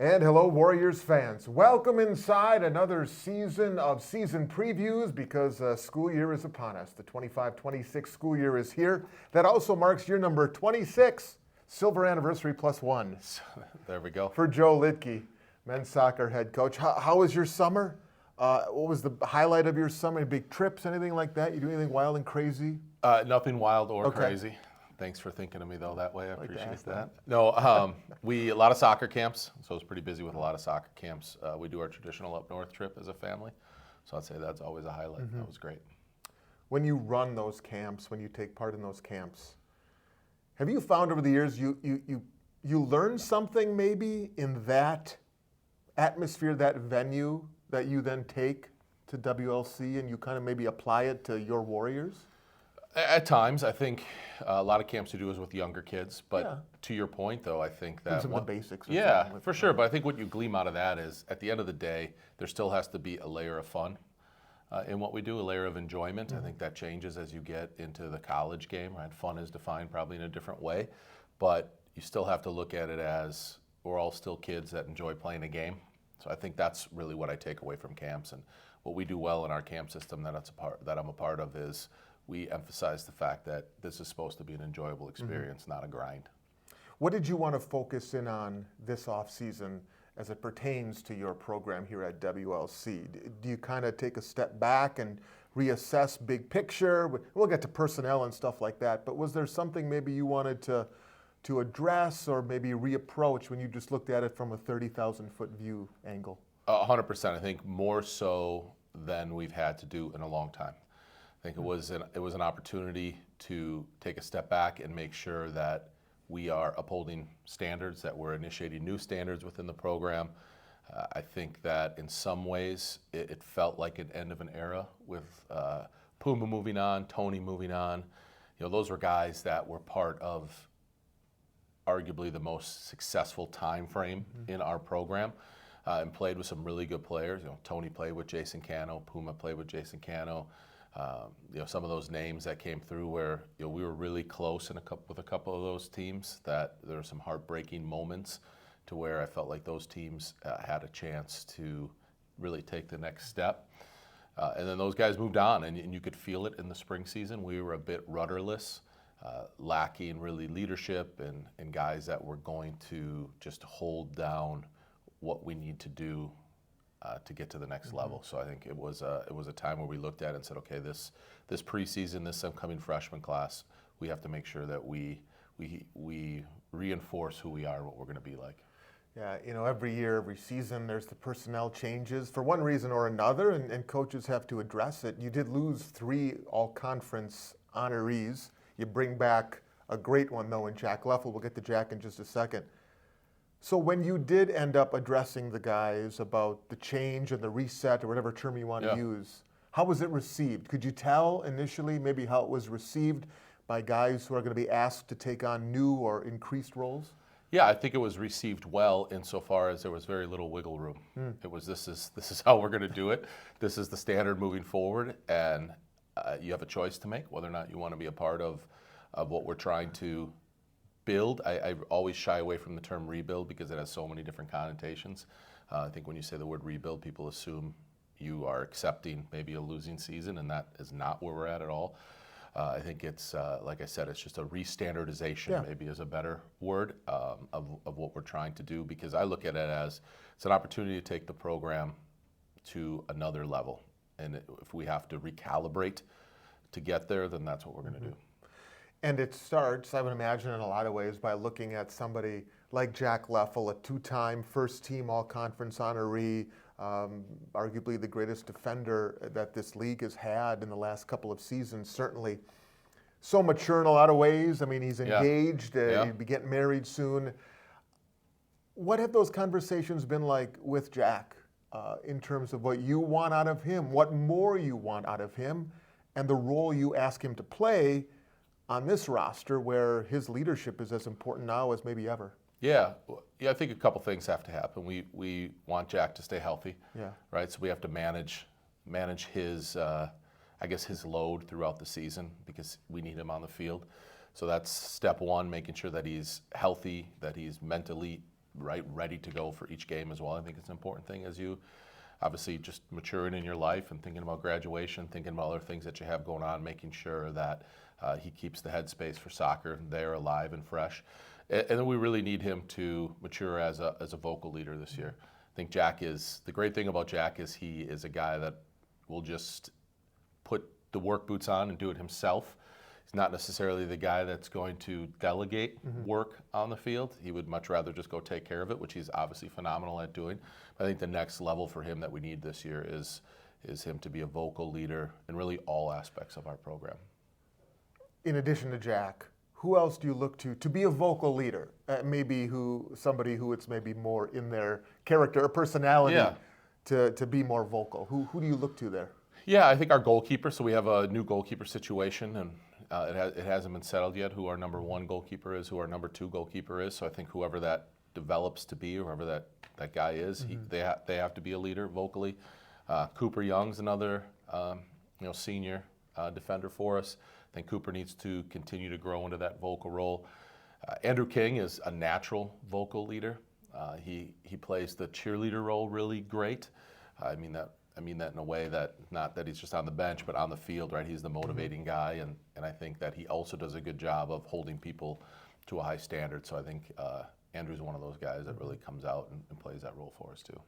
And hello, Warriors fans. Welcome inside another season of season previews because school year is upon us. The 25-26 school year is here. That also marks year number 26, silver anniversary +1. There we go. For Joe Luedke, men's soccer head coach. How was your summer? What was the highlight of your summer? Any big trips, anything like that? You do anything wild and crazy? Nothing wild or crazy. Thanks for thinking of me though that way. I appreciate that. No, a lot of soccer camps, so I was pretty busy with a lot of soccer camps. We do our traditional up north trip as a family, so I'd say that's always a highlight. That was great. When you run those camps, when you take part in those camps, have you found over the years you learn something maybe in that atmosphere, that venue that you then take to WLC and you kind of maybe apply it to your Warriors? At times, I think a lot of camps you do is with younger kids. But to your point, though, I think that some of the basics. For sure. But I think what you glean out of that is, at the end of the day, there still has to be a layer of fun in what we do, a layer of enjoyment. I think that changes as you get into the college game. Right? Fun is defined probably in a different way, but you still have to look at it as we're all still kids that enjoy playing a game. So I think that's really what I take away from camps, and what we do well in our camp system that I'm a part of is, we emphasize the fact that this is supposed to be an enjoyable experience, not a grind. What did you want to focus in on this off-season as it pertains to your program here at WLC? Do you kind of take a step back and reassess big picture? We'll get to personnel and stuff like that, but was there something maybe you wanted to address or maybe reapproach when you just looked at it from a 30,000-foot view angle? 100%. I think more so than we've had to do in a long time. I think it was an opportunity to take a step back and make sure that we are upholding standards, that we're initiating new standards within the program. I think that in some ways it felt like an end of an era with Puma moving on, Tony moving on. You know, those were guys that were part of arguably the most successful time frame in our program, and played with some really good players. You know, Tony played with Jason Cano, Puma played with Jason Cano. Some of those names that came through where we were really close with a couple of those teams, that there were some heartbreaking moments to where I felt like those teams had a chance to really take the next step. And then those guys moved on, and you could feel it in the spring season. We were a bit rudderless, lacking really leadership and guys that were going to just hold down what we need to do to get to the next level. So I think it was a time where we looked at it and said, okay, this preseason, this upcoming freshman class, we have to make sure that we reinforce who we are, what we're going to be like. Yeah, every year, every season, there's the personnel changes for one reason or another, and coaches have to address it. You did lose 3 all-conference honorees. You bring back a great one, though, in Jack Leffel. We'll get to Jack in just a second. So when you did end up addressing the guys about the change and the reset, or whatever term you want to use, how was it received? Could you tell initially maybe how it was received by guys who are going to be asked to take on new or increased roles? Yeah, I think it was received well insofar as there was very little wiggle room. It was this is how we're going to do it. This is the standard moving forward, and you have a choice to make whether or not you want to be a part of what we're trying to build. I always shy away from the term rebuild because it has so many different connotations. I think when you say the word rebuild, people assume you are accepting maybe a losing season, and that is not where we're at all. I think it's, like I said, it's just a re-standardization, maybe is a better word, of what we're trying to do, because I look at it as it's an opportunity to take the program to another level. And if we have to recalibrate to get there, then that's what we're going to do. And it starts, I would imagine, in a lot of ways by looking at somebody like Jack Leffel, a 2-time first-team all-conference honoree, arguably the greatest defender that this league has had in the last couple of seasons, certainly so mature in a lot of ways. I mean, he's engaged, he'd be getting married soon. What have those conversations been like with Jack in terms of what you want out of him, what more you want out of him, and the role you ask him to play on this roster where his leadership is as important now as maybe ever? Yeah, I think a couple things have to happen. We want Jack to stay healthy, right? So we have to manage his, his load throughout the season because we need him on the field. So that's step one, making sure that he's healthy, that he's mentally ready to go for each game as well. I think it's an important thing as you obviously just maturing in your life and thinking about graduation, thinking about other things that you have going on, making sure that he keeps the headspace for soccer there alive and fresh. And then we really need him to mature as a vocal leader this year. I think the great thing about Jack is he is a guy that will just put the work boots on and do it himself. He's not necessarily the guy that's going to delegate work on the field. He would much rather just go take care of it, which he's obviously phenomenal at doing. But I think the next level for him that we need this year is him to be a vocal leader in really all aspects of our program. In addition to Jack, who else do you look to be a vocal leader? Maybe somebody who it's maybe more in their character or personality to be more vocal. Who do you look to there? Yeah, I think our goalkeeper. So we have a new goalkeeper situation, and it hasn't been settled yet who our number one goalkeeper is, who our number two goalkeeper is. So I think whoever that develops to be, or whoever that guy is, they have to be a leader vocally. Cooper Young's another senior defender for us. I think Cooper needs to continue to grow into that vocal role. Andrew King is a natural vocal leader. He plays the cheerleader role really great. I mean that in a way that not that he's just on the bench, but on the field, right? He's the motivating guy, and I think that he also does a good job of holding people to a high standard. So I think Andrew's one of those guys that really comes out and plays that role for us too.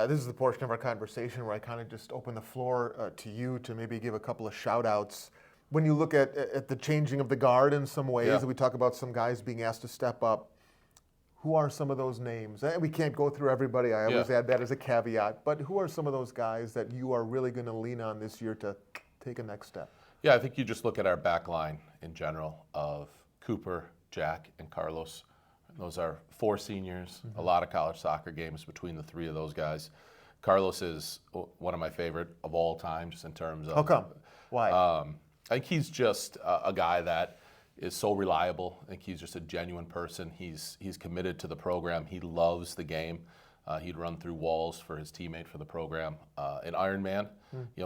This is the portion of our conversation where I kind of just open the floor to you to maybe give a couple of shout-outs. When you look at the changing of the guard in some ways, we talk about some guys being asked to step up. Who are some of those names? We can't go through everybody. I always add that as a caveat. But who are some of those guys that you are really going to lean on this year to take a next step? Yeah, I think you just look at our back line in general of Cooper, Jack, and Carlos. Those are four seniors, a lot of college soccer games between the three of those guys. Carlos is one of my favorite of all time, just in terms of... How come? Why? I think he's just a guy that is so reliable. I think he's just a genuine person. He's committed to the program. He loves the game. He'd run through walls for his teammate for the program. In Ironman,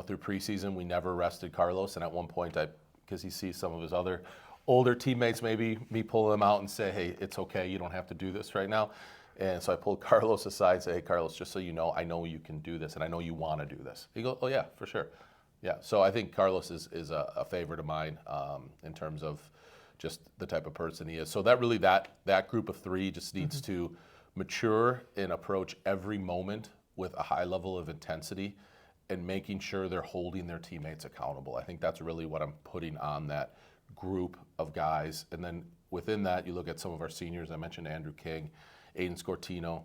through preseason, we never rested Carlos. And at one point, because he sees some of his other older teammates, maybe me pull him out and say, hey, it's okay. You don't have to do this right now. And so I pulled Carlos aside and say, hey, Carlos, just so you know, I know you can do this, and I know you want to do this. He goes, oh, yeah, for sure. Yeah, so I think Carlos is a favorite of mine in terms of just the type of person he is. So that group of three just needs to mature and approach every moment with a high level of intensity and making sure they're holding their teammates accountable. I think that's really what I'm putting on that group of guys. And then within that, you look at some of our seniors. I mentioned Andrew King, Aiden Scortino,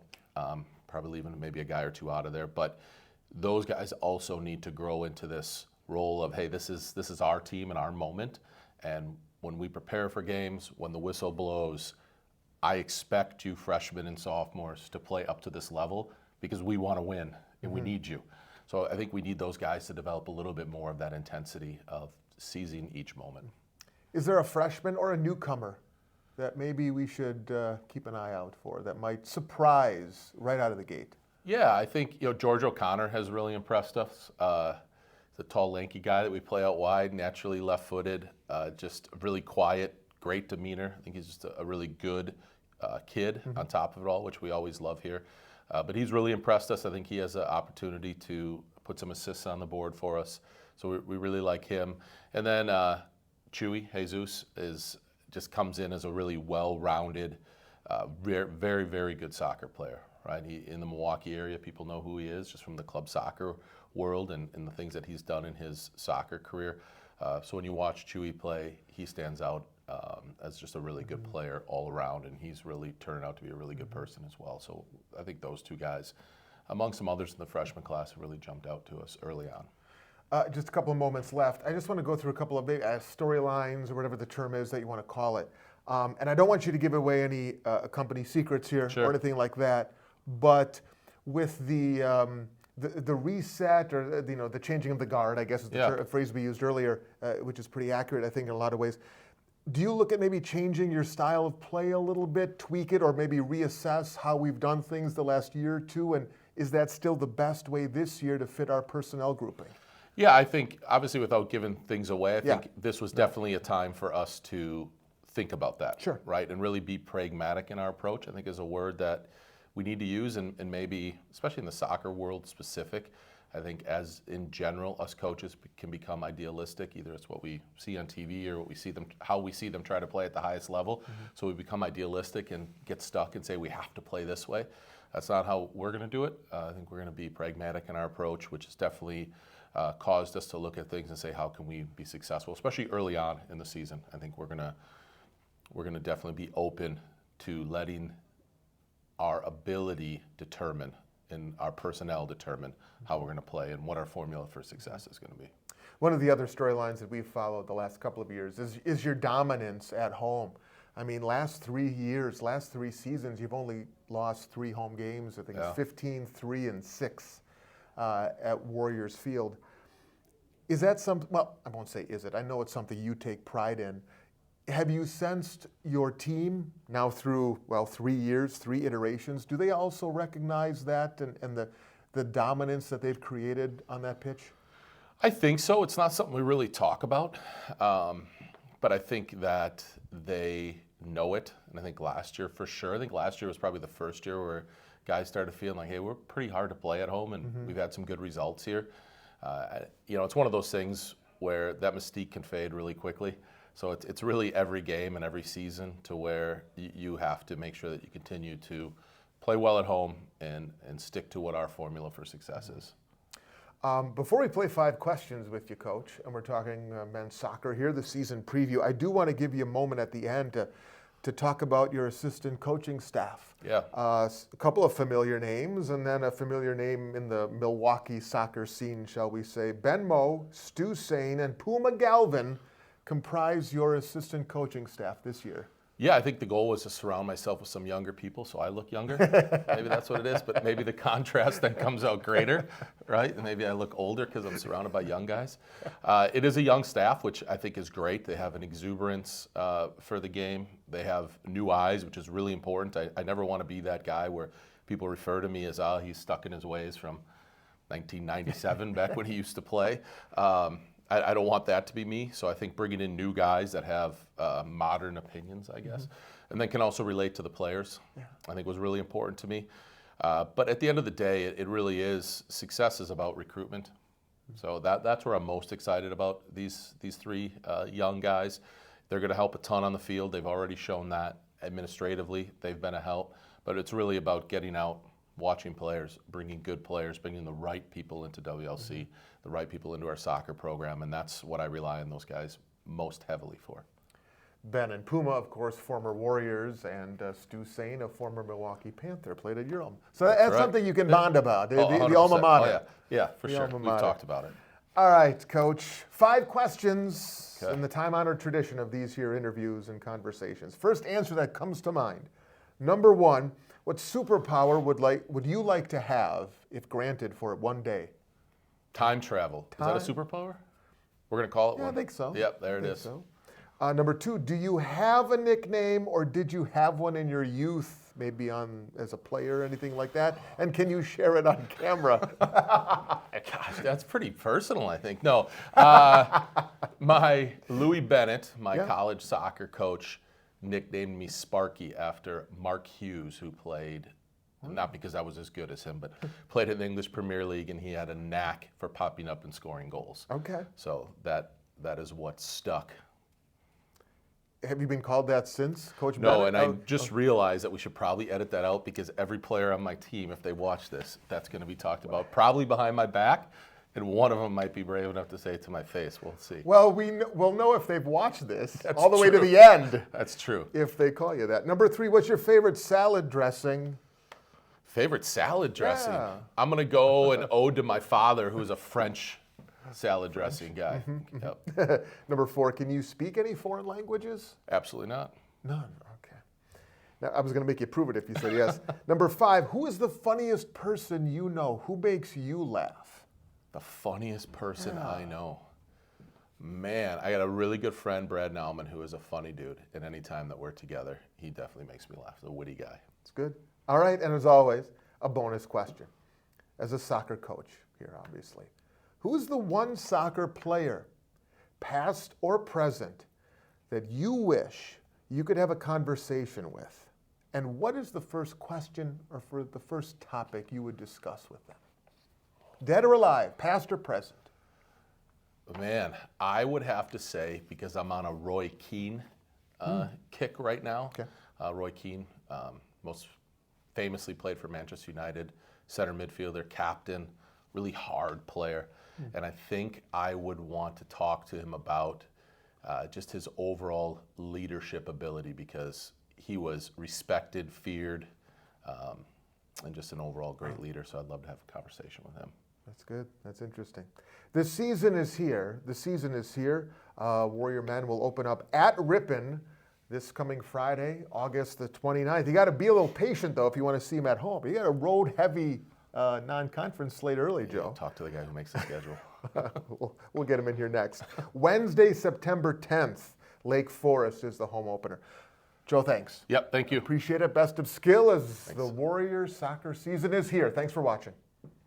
probably leaving maybe a guy or two out of there. But those guys also need to grow into this role of, hey, this is our team and our moment. And when we prepare for games, when the whistle blows, I expect you freshmen and sophomores to play up to this level because we want to win and we need you. So I think we need those guys to develop a little bit more of that intensity of seizing each moment. Is there a freshman or a newcomer that maybe we should keep an eye out for that might surprise right out of the gate? Yeah, I think George O'Connor has really impressed us. He's a tall, lanky guy that we play out wide, naturally left-footed, just really quiet, great demeanor. I think he's just a really good kid on top of it all, which we always love here. But he's really impressed us. I think he has an opportunity to put some assists on the board for us. So we really like him. And then Chewy Jesus just comes in as a really well-rounded, very, very good soccer player. Right, in the Milwaukee area, people know who he is just from the club soccer world and the things that he's done in his soccer career. So when you watch Chewy play, he stands out as just a really good player all around, and he's really turned out to be a really good person as well. So I think those two guys, among some others in the freshman class, have really jumped out to us early on. Just a couple of moments left. I just want to go through a couple of storylines or whatever the term is that you want to call it. And I don't want you to give away any company secrets here or anything like that. But with the reset or the changing of the guard, I guess is the phrase we used earlier, which is pretty accurate, I think, in a lot of ways. Do you look at maybe changing your style of play a little bit, tweak it, or maybe reassess how we've done things the last year or two? And is that still the best way this year to fit our personnel grouping? Yeah, I think, obviously, without giving things away, I think this was definitely a time for us to think about that, Sure. right? And really be pragmatic in our approach, I think is a word that we need to use, and maybe, especially in the soccer world specific, I think as in general, us coaches can become idealistic. Either it's what we see on TV or what we see them, how we see them try to play at the highest level. So we become idealistic and get stuck and say we have to play this way. That's not how we're going to do it. I think we're going to be pragmatic in our approach, which has definitely caused us to look at things and say, how can we be successful, especially early on in the season. I think we're going to definitely be open to letting our ability determine and our personnel determine how we're going to play and what our formula for success is going to be. One of the other storylines that we've followed the last couple of years is your dominance at home. I mean, last 3 seasons, you've only lost 3 home games. I think it's 15, 3, and 6 at Warriors Field. Is that something, well, I won't say is it, I know it's something you take pride in. Have you sensed your team now through, 3 years, 3 iterations, do they also recognize that and the dominance that they've created on that pitch? I think so. It's not something we really talk about, but I think that they know it. And I think last year for sure, I think last year was probably the first year where guys started feeling like, hey, we're pretty hard to play at home, and we've had some good results here. It's one of those things where that mystique can fade really quickly. So it's really every game and every season to where you have to make sure that you continue to play well at home and stick to what our formula for success is. Before we play 5 questions with you, Coach, and we're talking men's soccer here, the season preview, I do want to give you a moment at the end to talk about your assistant coaching staff. Yeah. A couple of familiar names, and then a familiar name in the Milwaukee soccer scene, shall we say. Ben Moe, Stu Sain, and Puma Galvin comprise your assistant coaching staff this year. Yeah, I think the goal was to surround myself with some younger people so I look younger. Maybe that's what it is, but maybe the contrast then comes out greater, right? And maybe I look older because I'm surrounded by young guys. It is a young staff, which I think is great. They have an exuberance for the game. They have new eyes, which is really important. I never want to be that guy where people refer to me as, he's stuck in his ways from 1997, back when he used to play. I don't want that to be me, so I think bringing in new guys that have modern opinions, I guess, and then can also relate to the players, I think was really important to me. But at the end of the day, it really is, success is about recruitment. So that's where I'm most excited about these 3 young guys. They're going to help a ton on the field. They've already shown that administratively. They've been a help, but it's really about getting out, watching players, bringing good players, bringing the right people into WLC, the right people into our soccer program, and that's what I rely on those guys most heavily for. Ben and Puma, of course, former Warriors, and Stu Sain, a former Milwaukee Panther, played at your alma. So that's something you can bond about, the alma mater. Oh, yeah, for sure. We've talked about it. All right, Coach. 5 questions in the time-honored tradition of these here interviews and conversations. First answer that comes to mind. Number 1, what superpower would you like to have if granted for it one day? Time travel. Is that a superpower? We're going to call it one. I think so. Yep, there it is. So. Number 2, do you have a nickname, or did you have one in your youth, maybe as a player or anything like that? And can you share it on camera? Gosh, that's pretty personal, I think. No. My Louis Bennett, my college soccer coach, nicknamed me Sparky after Mark Hughes, who played, not because I was as good as him, but played in the English Premier League, and he had a knack for popping up and scoring goals. Okay. So that is what stuck. Have you been called that since, Coach Bennett? No, and I just realized that we should probably edit that out, because every player on my team, if they watch this, that's going to be talked about, probably behind my back. And one of them might be brave enough to say it to my face. We'll see. Well, we'll know if they've watched this all the way to the end. That's true. If they call you that. Number 3, what's your favorite salad dressing? Favorite salad dressing? Yeah. I'm going to go an ode to my father, who's a French salad dressing guy. Yep. Number 4, can you speak any foreign languages? Absolutely not. None. Okay. Now, I was going to make you prove it if you said yes. Number 5, who is the funniest person you know? Who makes you laugh? The funniest person I know. Man, I got a really good friend, Brad Nauman, who is a funny dude. And any time that we're together, he definitely makes me laugh. The witty guy. It's good. All right, and as always, a bonus question. As a soccer coach here, obviously, who's the one soccer player, past or present, that you wish you could have a conversation with, and what is the first question or for the first topic you would discuss with them? Dead or alive, past or present? Man, I would have to say, because I'm on a Roy Keane kick right now. Okay. Roy Keane, most famously played for Manchester United, center midfielder, captain, really hard player. And I think I would want to talk to him about just his overall leadership ability, because he was respected, feared, and just an overall great leader. So I'd love to have a conversation with him. That's good. That's interesting. The season is here. Warrior Men will open up at Ripon this coming Friday, August the 29th. You got to be a little patient, though, if you want to see them at home. You got a road-heavy non-conference slate early, Joe. Talk to the guy who makes the schedule. We'll get him in here next. Wednesday, September 10th, Lake Forest is the home opener. Joe, thanks. Yep, thank you. Appreciate it. Best of skill as the Warriors soccer season is here. Thanks for watching.